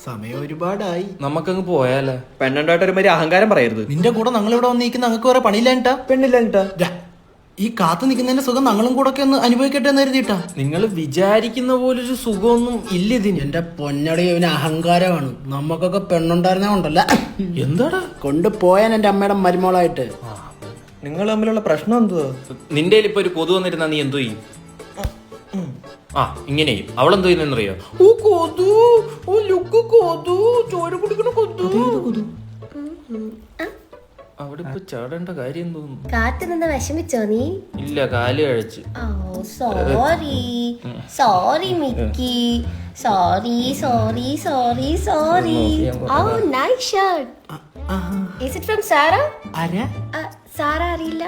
സമയം ഒരുപാടായി, നമുക്കങ്ങ് പോയാലേ. പെണ്ണുണ്ടായിട്ട് ഒരുമാതിരി അഹങ്കാരം പറയരുത്. നിന്റെ കൂടെ ഞങ്ങളിവിടെ വന്നിരിക്കുന്ന ഞങ്ങൾക്ക് വേറെ പണിയില്ലാഞ്ഞിട്ടാ? പെണ്ണില്ലാഞ്ഞിട്ടാ? ഈ കാത്തു നിൽക്കുന്നതിന്റെ സുഖം ഞങ്ങളും കൂടെ ഒക്കെ ഒന്ന് അനുഭവിക്കട്ടെ എന്ന് കരുതിയിട്ടാ. നിങ്ങൾ വിചാരിക്കുന്ന പോലൊരു സുഖമൊന്നും ഇല്ല ഇതിന്. എന്റെ പൊന്നടി, ഇവന് അഹങ്കാരമാണ്. നമുക്കൊക്കെ പെണ്ണുണ്ടായിരുന്ന കൊണ്ടല്ല, എന്താടാ കൊണ്ടുപോയാൻ എന്റെ അമ്മയുടെ മരുമോളായിട്ട്. നിങ്ങൾ തമ്മിലുള്ള പ്രശ്നം എന്തുവാ? നിന്റെ ഇപ്പൊ ഒരു കൊതു വന്നിരുന്നാ നീ എന്തോ ചെയ്യും? ആ ഇങ്ങനെ ചെയ്യും. അവളെന്തോ ചെയ്യുന്നറിയോ? ഓ കൊതു, ഓ ലുക്ക് കൊതു, ചോര കുടിക്കണ കൊതു. അവിടെ ഇപ്പൊ ചാടേണ്ട കാര്യം തോന്നുന്നു. കാത്തു നിന്ന് വിഷമിച്ചോ നീ? ഇല്ല, കാല് കഴിച്ച്. Sorry Mickey, sorry. Oh, nice shirt. Is it from Sarah? ആരാ? സാറ അറിയില്ല?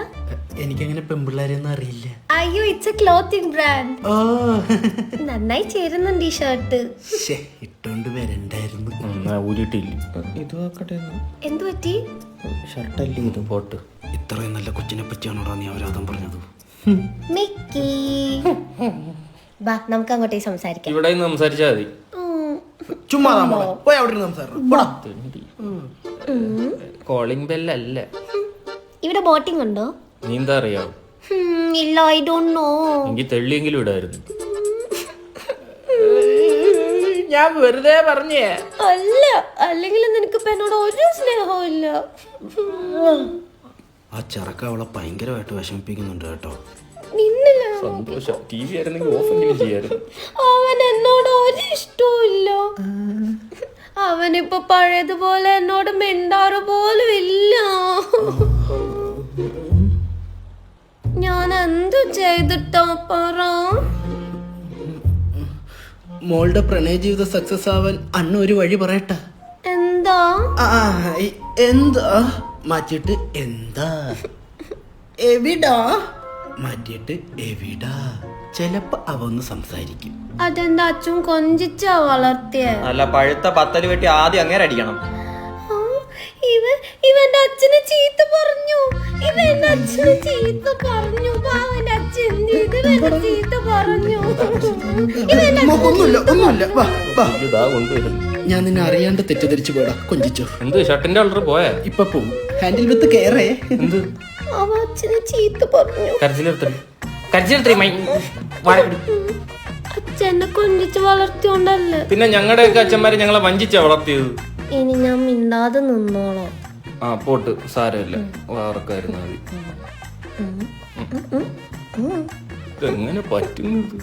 എനിക്കങ്ങനെ പെമ്പിള്ളേരെയൊന്നും അറിയില്ല. അയ്യോ, ഇറ്റ്സ് എ ക്ലോത്തിങ് ബ്രാൻഡ്. ഓ, നന്നായി ചേരുന്നുണ്ട് ഈ ഷർട്ട്. ഇട്ടോണ്ട് വരണ്ടായിരുന്നു. ഊരിട്ടില്ല. ഇത് നോക്കട്ടെ. എന്തു പറ്റി? ഷർട്ടല്ലേ ഇത്? പോട്ട്. ഇത്രയും നല്ല കൊച്ചിനെ പറ്റിയാണോടാ നീ അവരാധം പറഞ്ഞത്? മിക്കി, ബാ നമുക്ക് അങ്ങോട്ടേക്ക് സംസാരിക്കാം. ഇവിടെ നിന്ന് സംസാരിച്ചാ മതി. ചുമ്മാ പോയി അവിടെ സംസാരിക്കണം. കോളിംഗ് ബെല്ലല്ല. ഇവിടെ ബോട്ടിംഗ് ഉണ്ടോ? നീന്താ അറിയാവോ? ഇല്ല, ഐ ഡോണ്ട് നോ. എനിക്ക് തെള്ളിയെങ്കിലും ഇടായിരുന്നു. ഞാൻ വെറുതെ പറഞ്ഞേ. അല്ല, അല്ലെങ്കിൽ നിനക്ക് എന്നോട് ഒരു സ്നേഹവും ഇല്ല. ആ ചെറുക്ക അവളെ ഭയങ്കരമായിട്ട് വിഷമിപ്പിക്കുന്നുണ്ട് കേട്ടോ. നിന്നില്ല. സന്തോഷം. ടി വി ആയിരുന്നെങ്കിൽ ഓഫെങ്കിലും ചെയ്യായിരുന്നു. അവൻ എന്നോട് ഒരു ഇഷ്ടവും ഇല്ല. അവനിപ്പോ പഴയതുപോലെ എന്നോട് മിണ്ടാറ് പോലും ഇല്ല. ഞാൻ എന്തു ചെയ്തിട്ടാ പറ? മോളുടെ പ്രണയ ജീവിതം സക്സസ് ആവാൻ അണ്ണ ഒരു വഴി പറയട്ടെ. എന്താ? എന്താ മാറ്റിട്ട് എന്താ? എവിടാ മാറ്റിട്ട് എവിടാ? ചിലപ്പോ അവ ഒന്ന് സംസാരിക്കും. അതെന്താ അച്ഛൻ കൊഞ്ചിച്ചാ വളർത്തിയ? അല്ല, പഴുത്ത പത്തല് വെട്ടി ആദ്യം അങ്ങേരെ അടിക്കണം. ഇവന്റെ അച്ഛനെ ചീത്ത പറഞ്ഞു. ഇവന്റെ അച്ഛനെ ചീത്ത പറഞ്ഞു. അവന്റെ അച്ഛൻ ചീത്ത പറഞ്ഞു. ഒന്നുമില്ല. ഇതാ കൊണ്ടുവരും. ഞാൻ നിന്നെ അറിയാണ്ട് തെറ്റിദ്ധരിച്ചു പോടാ. കൊഞ്ചിച്ചോ? എന്ത് ഷർട്ടിന്റെ കളർ പോയാ? ഇപ്പൊ പോവും. ഹാൻഡിൽ വിത്ത് കയറേ. എന്ത് അവ അച്ഛനെ ചീത്ത പറഞ്ഞു. കരച്ചിലെടുത്തേ അച്ഛനെ കൊഞ്ചിച്ച് വളർത്തിയോണ്ടല്ലേ. പിന്നെ ഞങ്ങളുടെയൊക്കെ അച്ഛന്മാരെ ഞങ്ങളെ വഞ്ചിച്ചാ വളർത്തിയത്. ഇനി ഞാൻ മിണ്ടാതെ നിന്നോളാം. ആ പോട്ട്, സാരമില്ല. വാർക്കായിരുന്നു മതി. എങ്ങനെ പറ്റുന്നത്?